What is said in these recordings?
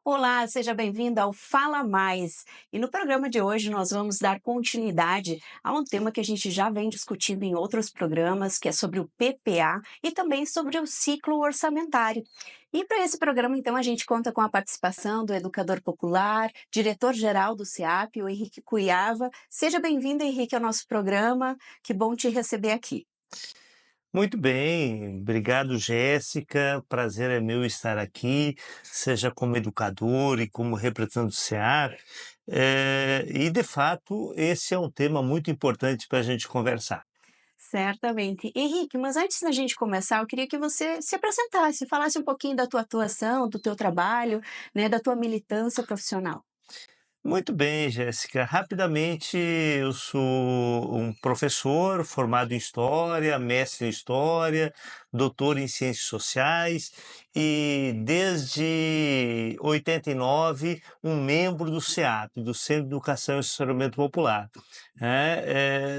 Olá, seja bem-vindo ao Fala Mais. E no programa de hoje nós vamos dar continuidade a um tema que a gente já vem discutindo em outros programas, que é sobre o PPA e também sobre o ciclo orçamentário. E para esse programa, então, a gente conta com a participação do educador popular, diretor-geral do SEAP, o Henrique Cuiava. Seja bem-vindo, Henrique, ao nosso programa. Que bom te receber aqui. Muito bem, obrigado, Jéssica. Prazer é meu estar aqui, seja como educador e como representante do SEAR. E, de fato, esse é um tema muito importante para a gente conversar. Certamente. Henrique, mas antes da gente começar, eu queria que você se apresentasse, falasse um pouquinho da tua atuação, do teu trabalho, né, da tua militância profissional. Muito bem, Jéssica. Rapidamente, eu sou um professor formado em História, mestre em História, doutor em Ciências Sociais e, desde 89, um membro do SEAP, do Centro de Educação e Assessoramento Popular.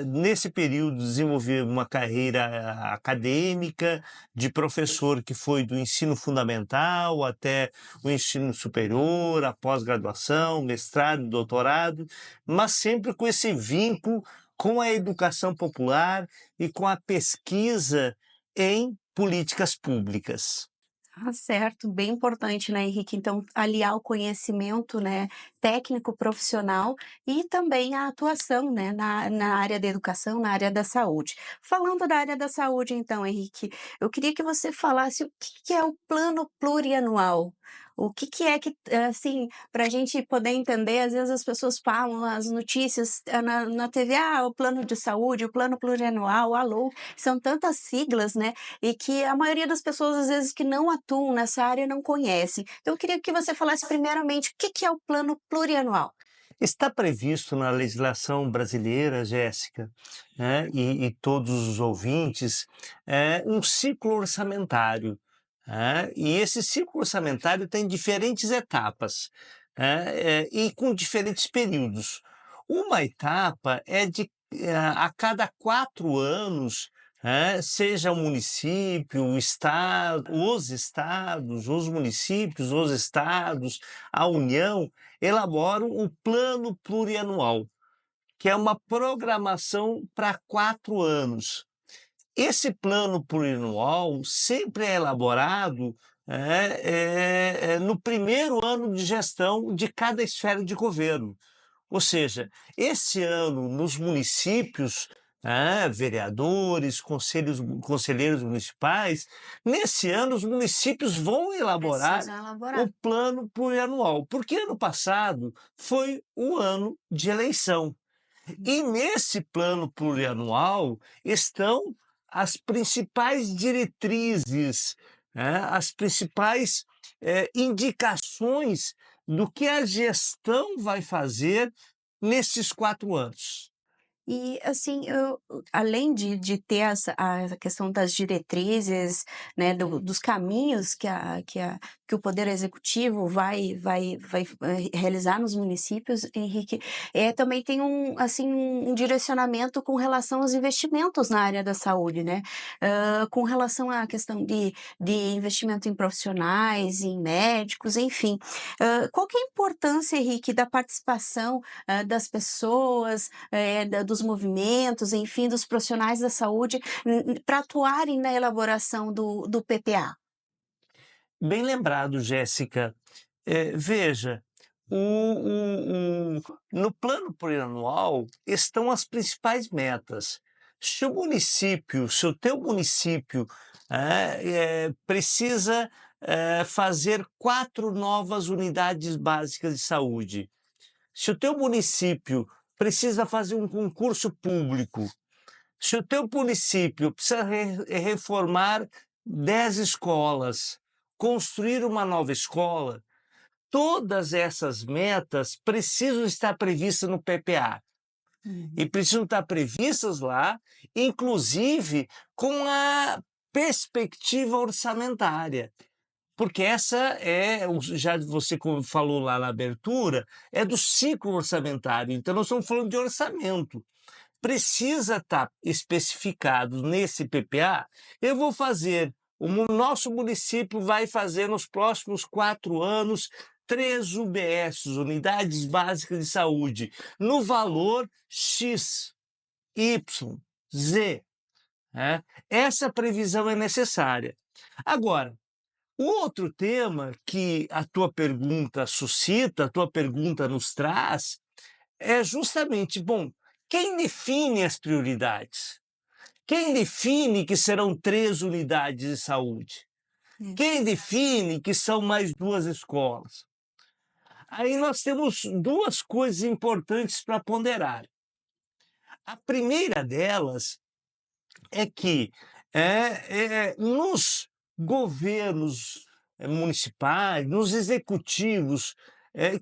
Nesse período, desenvolvi uma carreira acadêmica de professor que foi do ensino fundamental até o ensino superior, a pós-graduação, mestrado, doutorado, mas sempre com esse vínculo com a educação popular e com a pesquisa em políticas públicas. Ah, certo, bem importante, né, Henrique? Então, aliar o conhecimento, né, técnico profissional e também a atuação, né, na área da educação, na área da saúde. Falando da área da saúde, então, Henrique, eu queria que você falasse o que é o plano plurianual. O que é que, assim, para a gente poder entender, às vezes as pessoas falam as notícias na TV, o plano de saúde, o plano plurianual, alô, são tantas siglas, né? E que a maioria das pessoas, às vezes, que não atuam nessa área não conhecem. Então eu queria que você falasse primeiramente o que é o plano plurianual. Está previsto na legislação brasileira, Jéssica, e todos os ouvintes, um ciclo orçamentário. E esse ciclo orçamentário tem diferentes etapas, e com diferentes períodos. Uma etapa é a cada 4 anos, seja o município, o estado, os estados, os municípios, os estados, a União, elaboram um plano plurianual, que é uma programação para 4 anos. Esse plano plurianual sempre é elaborado no primeiro ano de gestão de cada esfera de governo. Ou seja, esse ano nos municípios, vereadores, conselheiros municipais, nesse ano os municípios vão elaborar Precisam o elaborar. plano plurianual, porque ano passado foi o ano de eleição. E nesse plano plurianual estão as principais diretrizes, as principais indicações do que a gestão vai fazer nesses 4 anos. E assim, além de ter a questão das diretrizes, né, dos caminhos que o poder executivo vai realizar nos municípios, Henrique, também tem um direcionamento com relação aos investimentos na área da saúde, né? Com relação à questão de investimento em profissionais, em médicos, enfim. Qual que é a importância, Henrique, da participação, das pessoas, dos movimentos, enfim, dos profissionais da saúde, para atuarem na elaboração do PPA. Bem lembrado, Jéssica. Veja, no plano plurianual estão as principais metas. Se o teu município precisa fazer 4 novas unidades básicas de saúde, se o teu município precisa fazer um concurso público, se o teu município precisa reformar 10 escolas, construir uma nova escola, todas essas metas precisam estar previstas no PPA. E Uhum. precisam estar previstas lá, inclusive com a perspectiva orçamentária. Porque essa já você falou lá na abertura, é do ciclo orçamentário. Então, nós estamos falando de orçamento. Precisa estar especificado nesse PPA. Eu vou fazer, o nosso município vai fazer nos próximos 4 anos 3 UBS, Unidades Básicas de Saúde, no valor X, Y, Z. Né? Essa previsão é necessária. Agora, o outro tema que a tua pergunta suscita, a tua pergunta nos traz, é justamente, bom, quem define as prioridades? Quem define que serão 3 unidades de saúde? É. Quem define que são mais 2 escolas? Aí nós temos 2 coisas importantes para ponderar. A primeira delas é que nos governos municipais, nos executivos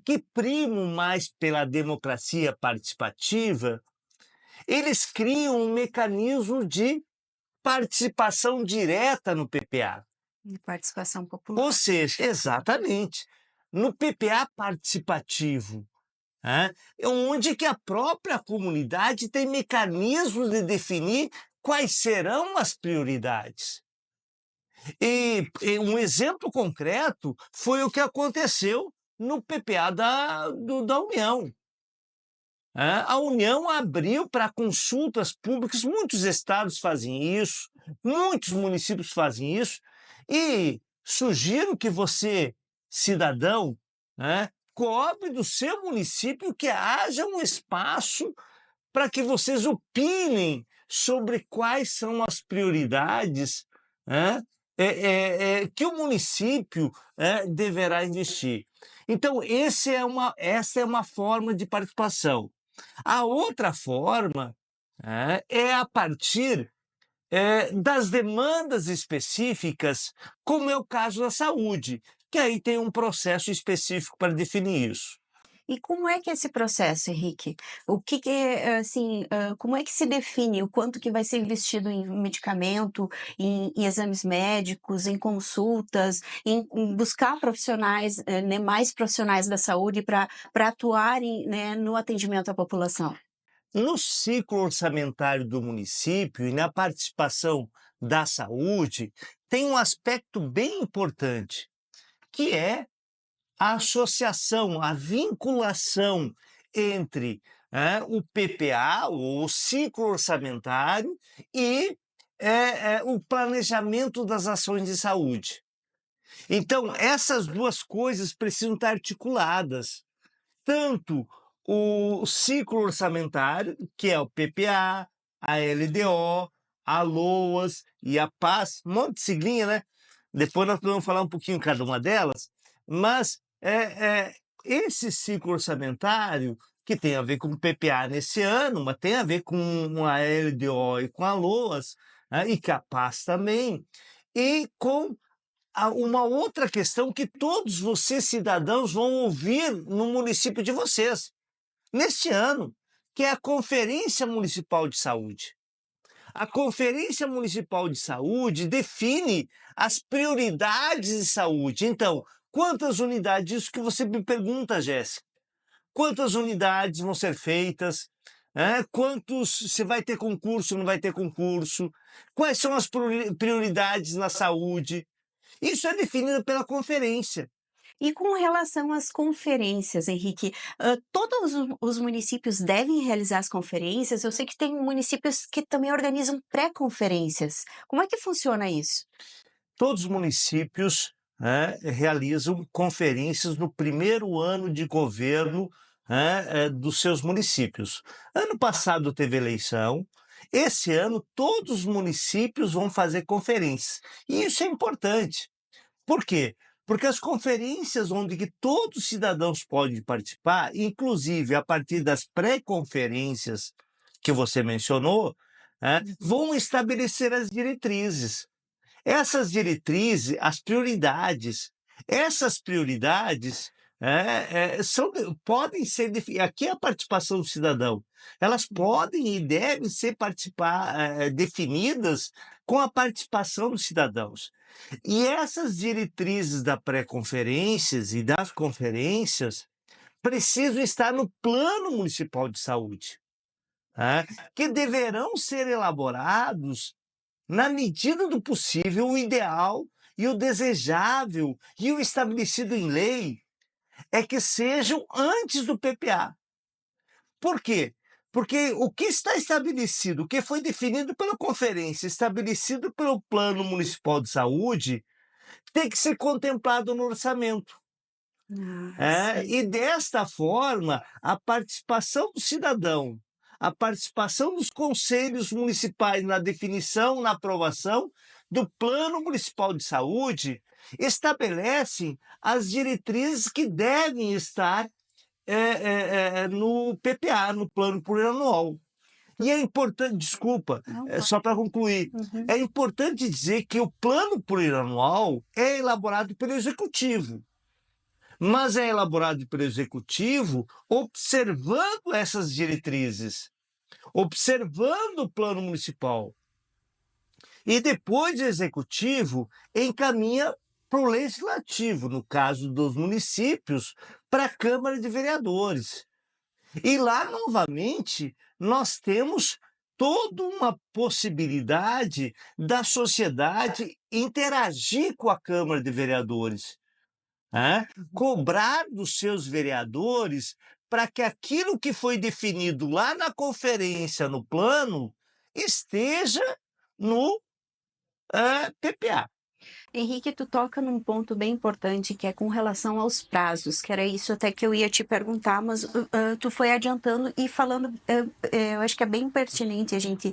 que primam mais pela democracia participativa, eles criam um mecanismo de participação direta no PPA. De participação popular. Ou seja, exatamente, no PPA participativo, né, onde que a própria comunidade tem mecanismos de definir quais serão as prioridades. E um exemplo concreto foi o que aconteceu no PPA da União. A União abriu para consultas públicas, muitos estados fazem isso, muitos municípios fazem isso, e sugiro que você, cidadão, cobre do seu município que haja um espaço para que vocês opinem sobre quais são as prioridades que o município deverá investir. Então, essa é uma forma de participação. A outra forma é a partir das demandas específicas, como é o caso da saúde, que aí tem um processo específico para definir isso. E como é que é esse processo, Henrique? O que que é, assim, como é que se define o quanto que vai ser investido em medicamento, em exames médicos, em consultas, em buscar profissionais, né, mais profissionais da saúde para atuarem, né, no atendimento à população? No ciclo orçamentário do município e na participação da saúde, tem um aspecto bem importante, que é a associação, a vinculação entre o PPA, o ciclo orçamentário, e o planejamento das ações de saúde. Então, essas 2 coisas precisam estar articuladas. Tanto o ciclo orçamentário, que é o PPA, a LDO, a LOAS e a PAS, um monte de siglinha, né? Depois nós vamos falar um pouquinho cada uma delas, mas esse ciclo orçamentário, que tem a ver com o PPA nesse ano, mas tem a ver com a LDO e com a LOAS, e com a PAS também, e com uma outra questão que todos vocês, cidadãos, vão ouvir no município de vocês, neste ano, que é a Conferência Municipal de Saúde. A Conferência Municipal de Saúde define as prioridades de saúde. Então, quantas unidades? Isso que você me pergunta, Jéssica. Quantas unidades vão ser feitas? Se vai ter concurso, não vai ter concurso? Quais são as prioridades na saúde? Isso é definido pela conferência. E com relação às conferências, Henrique, todos os municípios devem realizar as conferências? Eu sei que tem municípios que também organizam pré-conferências. Como é que funciona isso? Todos os municípios realizam conferências no primeiro ano de governo dos seus municípios. Ano passado teve eleição, esse ano todos os municípios vão fazer conferências. E isso é importante. Por quê? Porque as conferências onde que todos os cidadãos podem participar, inclusive a partir das pré-conferências que você mencionou, vão estabelecer as diretrizes. Essas diretrizes, as prioridades, essas prioridades podem ser aqui é a participação do cidadão. Elas podem e devem ser definidas com a participação dos cidadãos. E essas diretrizes da pré-conferências e das conferências precisam estar no Plano Municipal de Saúde, que deverão ser elaborados na medida do possível, o ideal e o desejável e o estabelecido em lei é que sejam antes do PPA. Por quê? Porque o que está estabelecido, o que foi definido pela conferência, estabelecido pelo Plano Municipal de Saúde, tem que ser contemplado no orçamento. Sim. E desta forma, a participação do cidadão, a participação dos conselhos municipais na definição, na aprovação do Plano Municipal de Saúde, estabelecem as diretrizes que devem estar no PPA, no Plano Plurianual. E é importante, desculpa, Não, só pode. para concluir, Uhum. é importante dizer que o Plano Plurianual é elaborado pelo Executivo, mas é elaborado pelo Executivo observando essas diretrizes, observando o Plano Municipal. E depois o Executivo encaminha para o Legislativo, no caso dos municípios, para a Câmara de Vereadores. E lá, novamente, nós temos toda uma possibilidade da sociedade interagir com a Câmara de Vereadores, cobrar dos seus vereadores para que aquilo que foi definido lá na conferência, no plano, esteja no PPA. Henrique, tu toca num ponto bem importante que é com relação aos prazos, que era isso até que eu ia te perguntar, mas tu foi adiantando e falando, eu acho que é bem pertinente a gente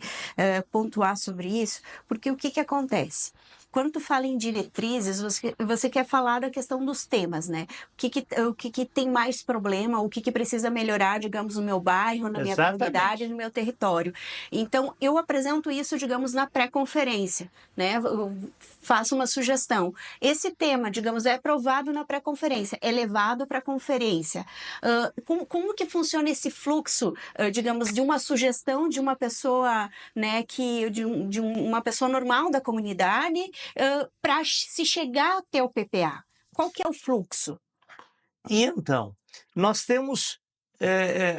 pontuar sobre isso, porque o que que acontece? Quando tu fala em diretrizes, você quer falar da questão dos temas, né? O que que tem mais problema, o que que precisa melhorar, digamos, no meu bairro, na minha comunidade, Exatamente. no meu território. Então, eu apresento isso, digamos, na pré-conferência, né? Eu faço uma sugestão. Esse tema, digamos, é aprovado na pré-conferência, é levado para a conferência. Como que funciona esse fluxo, digamos, de uma sugestão de uma pessoa, né, uma pessoa normal da comunidade, para se chegar até o PPA? Qual que é o fluxo? E então, nós temos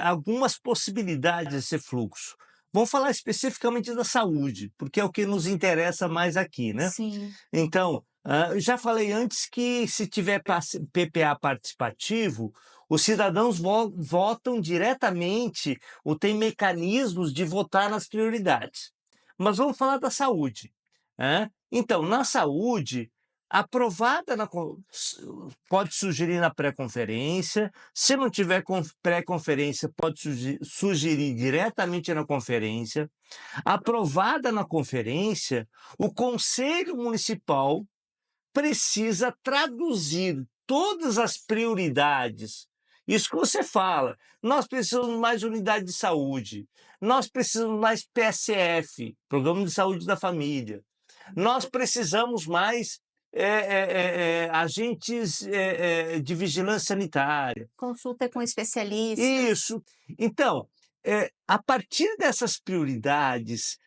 algumas possibilidades desse fluxo. Vamos falar especificamente da saúde, porque é o que nos interessa mais aqui, né? Sim. Então, eu já falei antes que se tiver PPA participativo, os cidadãos votam diretamente ou têm mecanismos de votar nas prioridades. Mas vamos falar da saúde. Então, na saúde, aprovada pode sugerir na pré-conferência, se não tiver pré-conferência, pode sugerir diretamente na conferência. Aprovada na conferência, o Conselho Municipal precisa traduzir todas as prioridades. Isso que você fala. Nós precisamos mais unidade de saúde. Nós precisamos mais PSF, Programa de Saúde da Família. Nós precisamos mais agentes de vigilância sanitária. Consulta com especialistas. Isso. Então, a partir dessas prioridades,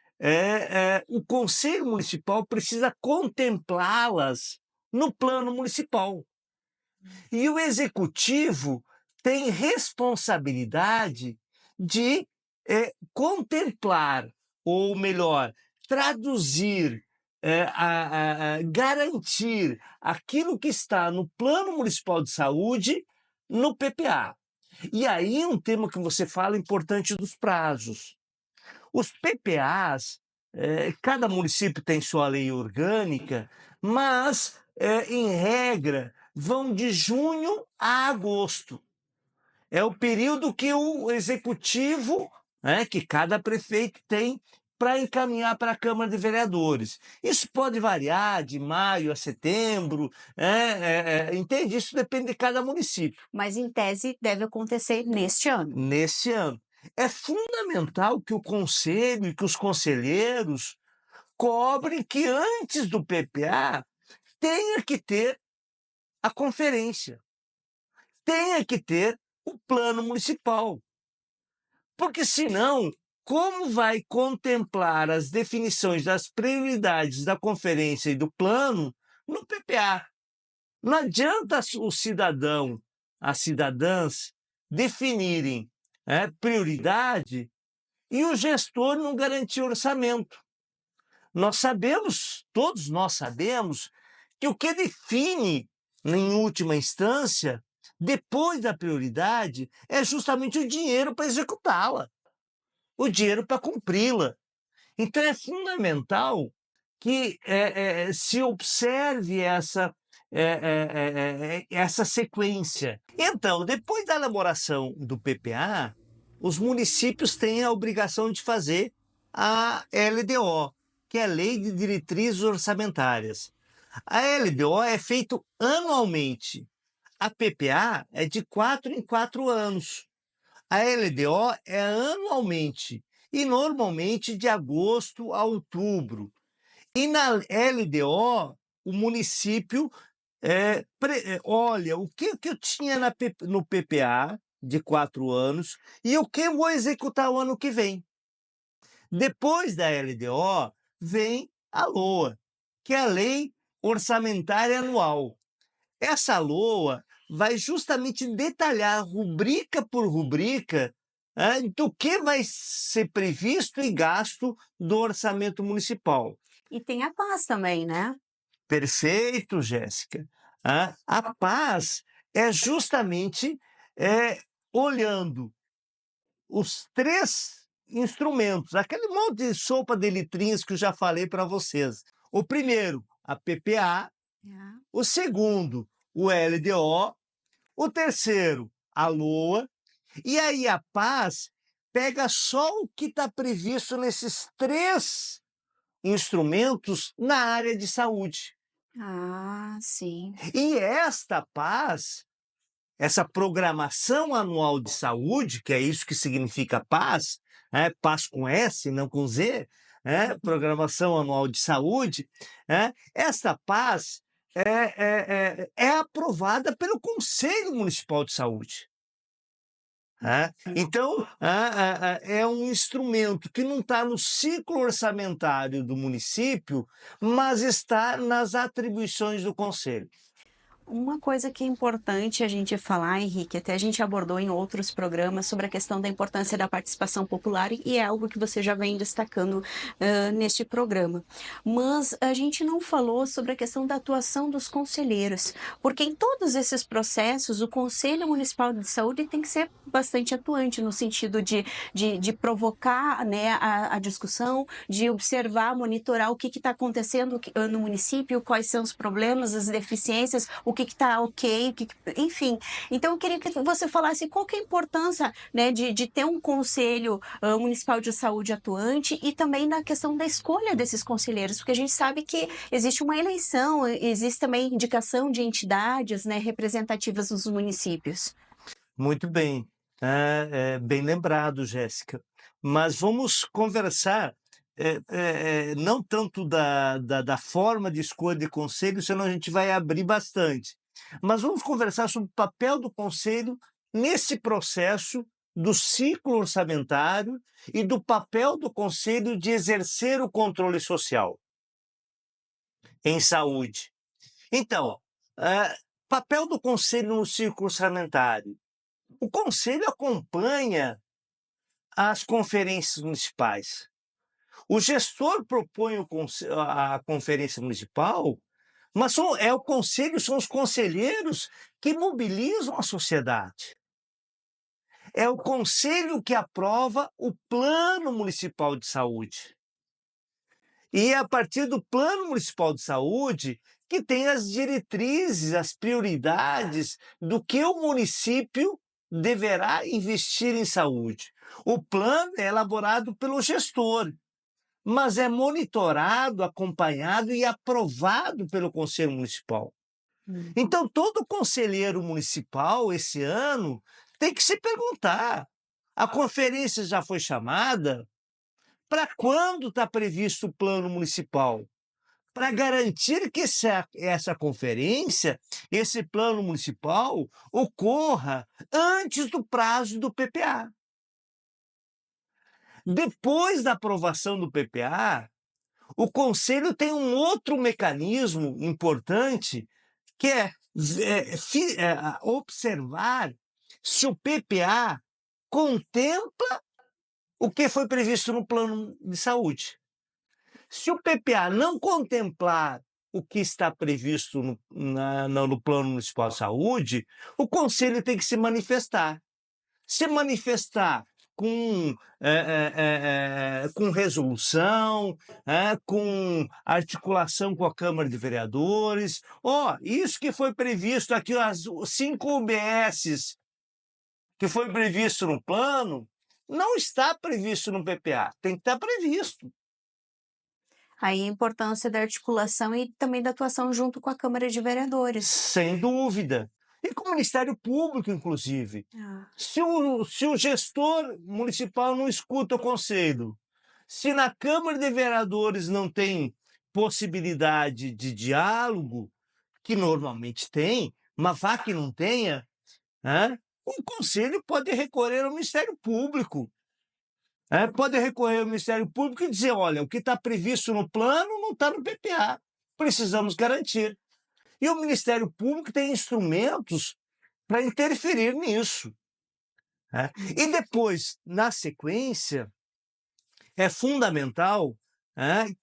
o Conselho Municipal precisa contemplá-las no plano municipal. E o Executivo tem responsabilidade de contemplar, ou melhor, traduzir, garantir aquilo que está no Plano Municipal de Saúde no PPA. E aí um tema que você fala importante dos prazos. Os PPAs, cada município tem sua lei orgânica, mas, em regra, vão de junho a agosto. É o período que o executivo, que cada prefeito tem, para encaminhar para a Câmara de Vereadores. Isso pode variar de maio a setembro, entende? Isso depende de cada município. Mas em tese deve acontecer neste ano. Nesse ano. É fundamental que o conselho e que os conselheiros cobrem que antes do PPA tenha que ter a conferência, tenha que ter o plano municipal. Porque senão, como vai contemplar as definições das prioridades da conferência e do plano no PPA? Não adianta o cidadão, as cidadãs, definirem prioridade e o gestor não garantir orçamento. Nós sabemos, todos nós sabemos, que o que define, em última instância, Depois da prioridade é justamente o dinheiro para executá-la, o dinheiro para cumpri-la. Então é fundamental que se observe essa sequência. Então, depois da elaboração do PPA, os municípios têm a obrigação de fazer a LDO, que é a Lei de Diretrizes Orçamentárias. A LDO é feita anualmente. A PPA é de 4 em 4 anos. A LDO é anualmente e normalmente de agosto a outubro. E na LDO, o município olha o que eu tinha no PPA de 4 anos e o que eu vou executar o ano que vem. Depois da LDO, vem a LOA, que é a Lei Orçamentária Anual. Essa LOA vai justamente detalhar, rubrica por rubrica, do que vai ser previsto e gasto do orçamento municipal. E tem a paz também, né? Perfeito, Jéssica. A paz é justamente olhando os 3 instrumentos, aquele monte de sopa de letrinhas que eu já falei para vocês. O primeiro, a PPA, É. o segundo, o LDO, o terceiro, a LOA, e aí a paz pega só o que está previsto nesses 3 instrumentos na área de saúde. Ah, sim. E esta paz, essa programação anual de saúde, que é isso que significa paz, paz com S, não com Z, programação anual de saúde, esta paz é aprovada pelo Conselho Municipal de Saúde. Então, é um instrumento que não está no ciclo orçamentário do município, mas está nas atribuições do Conselho. Uma coisa que é importante a gente falar, Henrique, até a gente abordou em outros programas sobre a questão da importância da participação popular e é algo que você já vem destacando neste programa. Mas a gente não falou sobre a questão da atuação dos conselheiros, porque em todos esses processos o Conselho Municipal de Saúde tem que ser bastante atuante no sentido de provocar, né, a discussão, de observar, monitorar o que está acontecendo no município, quais são os problemas, as deficiências, o que está ok, enfim. Então, eu queria que você falasse qual que é a importância, né, de ter um conselho municipal de saúde atuante e também na questão da escolha desses conselheiros, porque a gente sabe que existe uma eleição, existe também indicação de entidades, né, representativas nos municípios. Muito bem, bem lembrado, Jéssica. Mas vamos conversar, não tanto da forma de escolha de conselho, senão a gente vai abrir bastante. Mas vamos conversar sobre o papel do conselho nesse processo do ciclo orçamentário e do papel do conselho de exercer o controle social em saúde. Então, papel do conselho no ciclo orçamentário. O conselho acompanha as conferências municipais. O gestor propõe a conferência municipal, mas o conselho, são os conselheiros que mobilizam a sociedade. É o conselho que aprova o plano municipal de saúde. E é a partir do plano municipal de saúde que tem as diretrizes, as prioridades do que o município deverá investir em saúde. O plano é elaborado pelo gestor, mas é monitorado, acompanhado e aprovado pelo Conselho Municipal. Então, todo conselheiro municipal, esse ano, tem que se perguntar: a conferência já foi chamada? Para quando está previsto o plano municipal? Para garantir que essa conferência, esse plano municipal, ocorra antes do prazo do PPA. Depois da aprovação do PPA, o Conselho tem um outro mecanismo importante, que observar se o PPA contempla o que foi previsto no plano de saúde. Se o PPA não contemplar o que está previsto no Plano Municipal de Saúde, o conselho tem que se manifestar. Se manifestar com, com resolução, com articulação com a Câmara de Vereadores. Ó, isso que foi previsto aqui, os 5 UBSs que foi previsto no plano, não está previsto no PPA, tem que estar previsto. Aí a importância da articulação e também da atuação junto com a Câmara de Vereadores. Sem dúvida. E com o Ministério Público, inclusive. Ah. Se o gestor municipal não escuta o conselho, se na Câmara de Vereadores não tem possibilidade de diálogo, que normalmente tem, mas vá que não tenha, o conselho pode recorrer ao Ministério Público. Pode recorrer ao Ministério Público e dizer, olha, o que está previsto no plano não está no PPA, precisamos garantir. E o Ministério Público tem instrumentos para interferir nisso. E depois, na sequência, é fundamental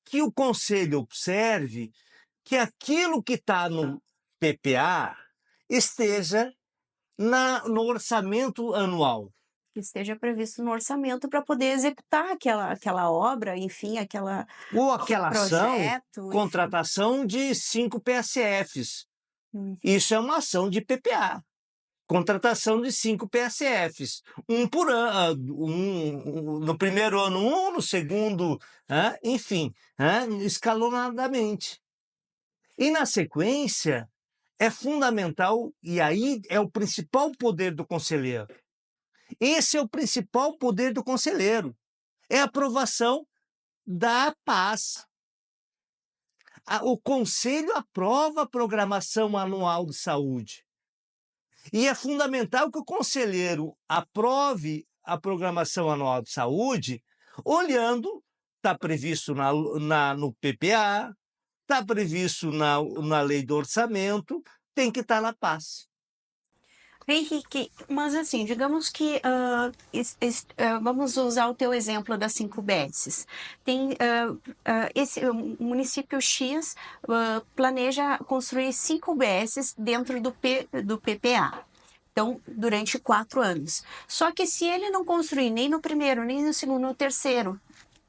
que o Conselho observe que aquilo que está no PPA esteja no orçamento anual. Que esteja previsto no orçamento para poder executar aquela obra, enfim, Ou aquela ação, projeto, enfim. contratação de 5 PSFs. Isso é uma ação de PPA. Contratação de 5 PSFs. Um por ano, no primeiro ano um, no segundo, enfim, escalonadamente. E na sequência, é fundamental, e aí é o principal poder do conselheiro. Esse é o principal poder do conselheiro, é a aprovação da paz. O conselho aprova a programação anual de saúde. E é fundamental que o conselheiro aprove a programação anual de saúde, olhando, está previsto no PPA, está previsto na lei do orçamento, tem que estar na paz. Henrique, mas assim, digamos que vamos usar o teu exemplo das 5 UBSs. Tem esse município X planeja construir 5 UBSs dentro do PPA. Então, durante 4 anos. Só que se ele não construir nem no primeiro, nem no segundo, no terceiro,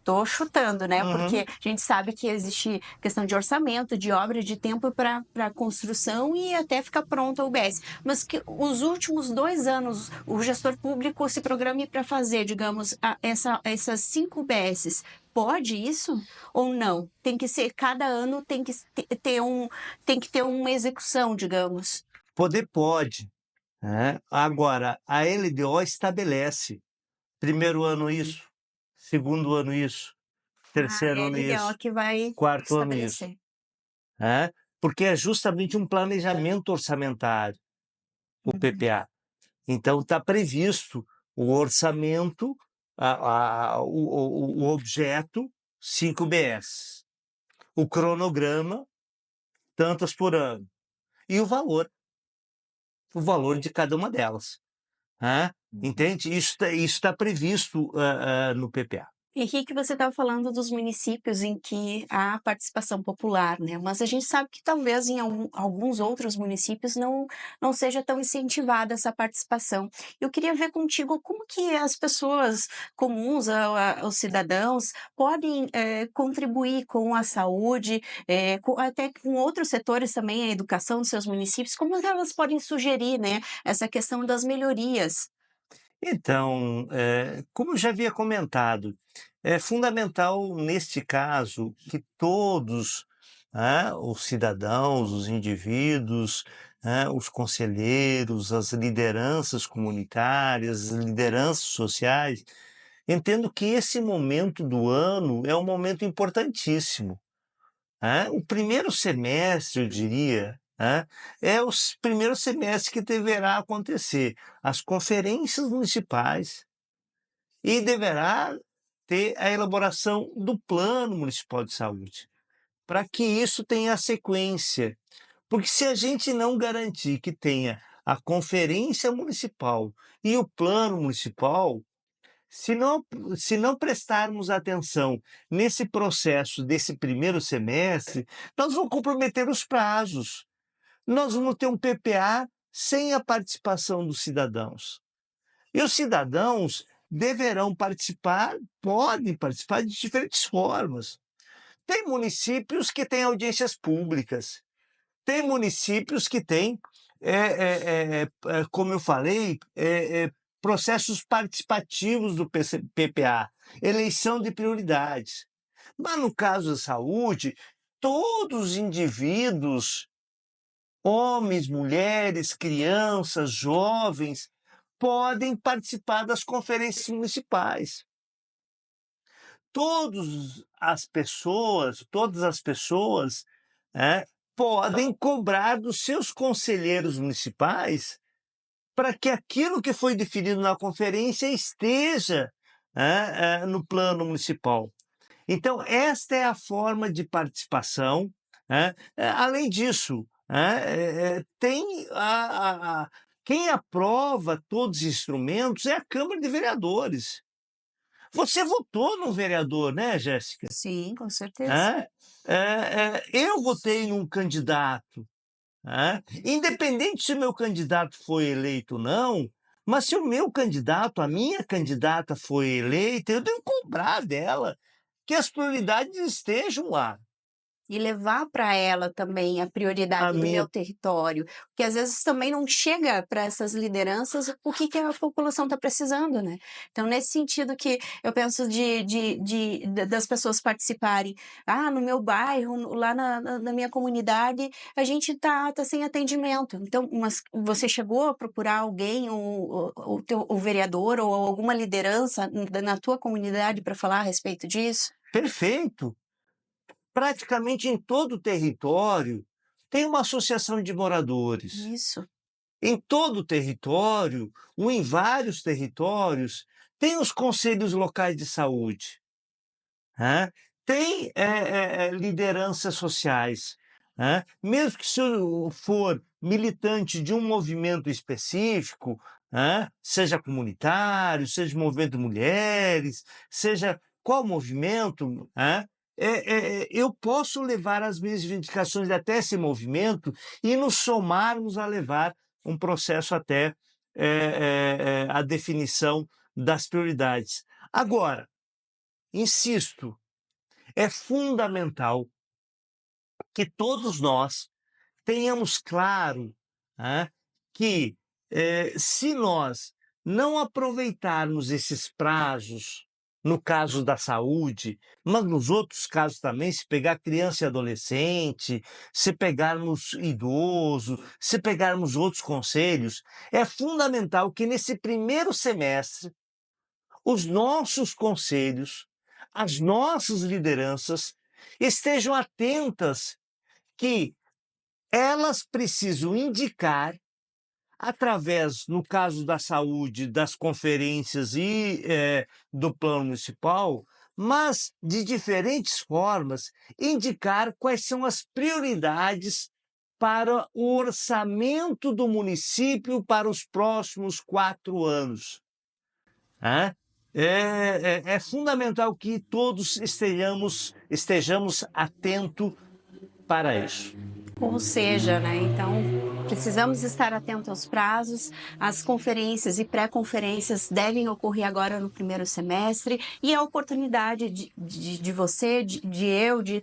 tô chutando, né? Porque a gente sabe que existe questão de orçamento, de obra, de tempo para construção e até ficar pronta a UBS. Mas que os últimos 2 anos o gestor público se programe para fazer, digamos, essas 5 UBSs. Pode isso ou não? Tem que ser, cada ano tem que ter uma execução, digamos. Poder pode. Agora, a LDO estabelece primeiro ano isso, segundo ano isso, terceiro ano isso, que vai quarto ano isso. Porque é justamente um planejamento orçamentário, o PPA. Então está previsto o orçamento, o objeto, 5 BS. O cronograma, tantas por ano. E o valor de cada uma delas. Entende? Isso está previsto no PPA. Henrique, você estava falando dos municípios em que há participação popular, né? Mas a gente sabe que talvez em alguns outros municípios não seja tão incentivada essa participação. Eu queria ver contigo como que as pessoas comuns, os cidadãos, podem contribuir com a saúde, até com outros setores também, a educação dos seus municípios, como elas podem sugerir, né, essa questão das melhorias. Então, como eu já havia comentado, é fundamental, neste caso, que todos, os cidadãos, os indivíduos, os conselheiros, as lideranças comunitárias, as lideranças sociais, entendam que esse momento do ano é um momento importantíssimo. O primeiro semestre, eu diria, é o primeiro semestre que deverá acontecer as conferências municipais e deverá ter a elaboração do Plano Municipal de Saúde, para que isso tenha sequência. Porque se a gente não garantir que tenha a conferência municipal e o plano municipal, Se não, se não prestarmos atenção nesse processo desse primeiro semestre, nós vamos comprometer os prazos. Nós vamos ter um PPA sem a participação dos cidadãos. E os cidadãos deverão participar, podem participar de diferentes formas. Tem municípios que têm audiências públicas, tem municípios que têm, como eu falei, processos participativos do PPA, eleição de prioridades. Mas no caso da saúde, todos os indivíduos, homens, mulheres, crianças, jovens, podem participar das conferências municipais. Todas as pessoas, podem cobrar dos seus conselheiros municipais para que aquilo que foi definido na conferência esteja, no plano municipal. Então, esta é a forma de participação. Além disso, tem quem aprova todos os instrumentos é a Câmara de Vereadores. Você votou no vereador, né, Jéssica? Sim, com certeza. Hã? Eu votei num candidato, independente se o meu candidato foi eleito ou não, mas se o meu candidato, a minha candidata foi eleita, eu tenho que cobrar dela que as prioridades estejam lá. E levar para ela também a A prioridade do minha meu território, porque às vezes também não chega para essas lideranças o que a população está precisando, né. Então nesse sentido que eu penso das pessoas participarem, no meu bairro, lá na minha comunidade, a gente tá sem atendimento, então mas você chegou a procurar alguém, o vereador ou alguma liderança na tua comunidade para falar a respeito disso? perfeito. Praticamente em todo o território tem uma associação de moradores. Isso. Em todo o território, ou em vários territórios, tem os conselhos locais de saúde, né? Tem lideranças sociais, né? Mesmo que se eu for militante de um movimento específico, seja comunitário, seja movimento de mulheres, seja qual movimento, eu posso levar as minhas reivindicações até esse movimento e nos somarmos a levar um processo até a definição das prioridades. Agora, insisto, é fundamental que todos nós tenhamos claro, que se nós não aproveitarmos esses prazos, no caso da saúde, mas nos outros casos também, se pegar criança e adolescente, se pegarmos idoso, se pegarmos outros conselhos, é fundamental que nesse primeiro semestre os nossos conselhos, as nossas lideranças estejam atentas que elas precisam indicar, através, no caso da saúde, das conferências e do plano municipal, mas de diferentes formas, indicar quais são as prioridades para o orçamento do município para os próximos 4 anos. É fundamental que todos estejamos atentos para isso. Ou seja, né, então precisamos estar atentos aos prazos, as conferências e pré-conferências devem ocorrer agora no primeiro semestre, e a oportunidade de você, de eu, de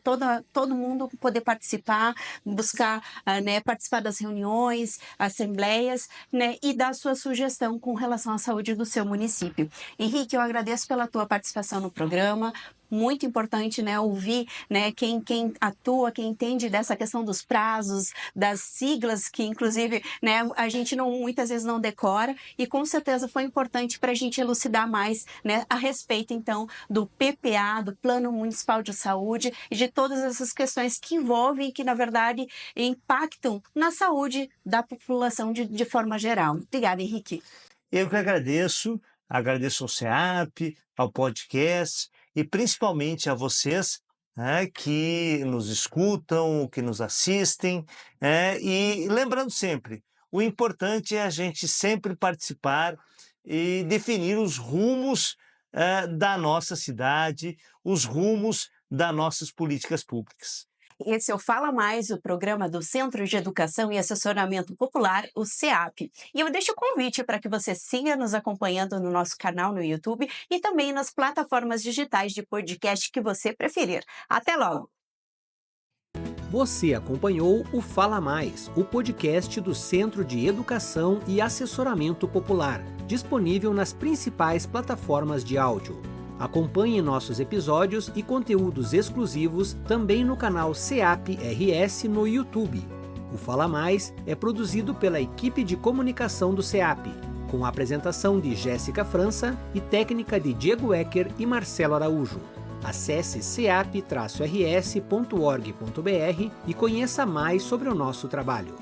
todo mundo poder participar, buscar, né, participar das reuniões, assembleias, né, e dar sua sugestão com relação à saúde do seu município. Henrique, eu agradeço pela tua participação no programa. Muito importante, né, ouvir, né, quem atua, quem entende dessa questão dos prazos, das siglas que inclusive, né, a gente muitas vezes não decora, e com certeza foi importante para a gente elucidar mais, né, a respeito então do PPA, do Plano Municipal de Saúde, e de todas essas questões que envolvem, que na verdade impactam na saúde da população de forma geral. Obrigada, Henrique. Eu que agradeço ao SEAP, ao podcast e principalmente a vocês, que nos escutam, que nos assistem, e lembrando sempre, o importante é a gente sempre participar e definir os rumos da nossa cidade, os rumos das nossas políticas públicas. Esse é o Fala Mais, o programa do Centro de Educação e Assessoramento Popular, o CEAP. E eu deixo o convite para que você siga nos acompanhando no nosso canal no YouTube e também nas plataformas digitais de podcast que você preferir. Até logo! Você acompanhou o Fala Mais, o podcast do Centro de Educação e Assessoramento Popular, disponível nas principais plataformas de áudio. Acompanhe nossos episódios e conteúdos exclusivos também no canal CEAP RS no YouTube. O Fala Mais é produzido pela equipe de comunicação do CEAP, com a apresentação de Jéssica França e técnica de Diego Ecker e Marcelo Araújo. Acesse ceap-rs.org.br e conheça mais sobre o nosso trabalho.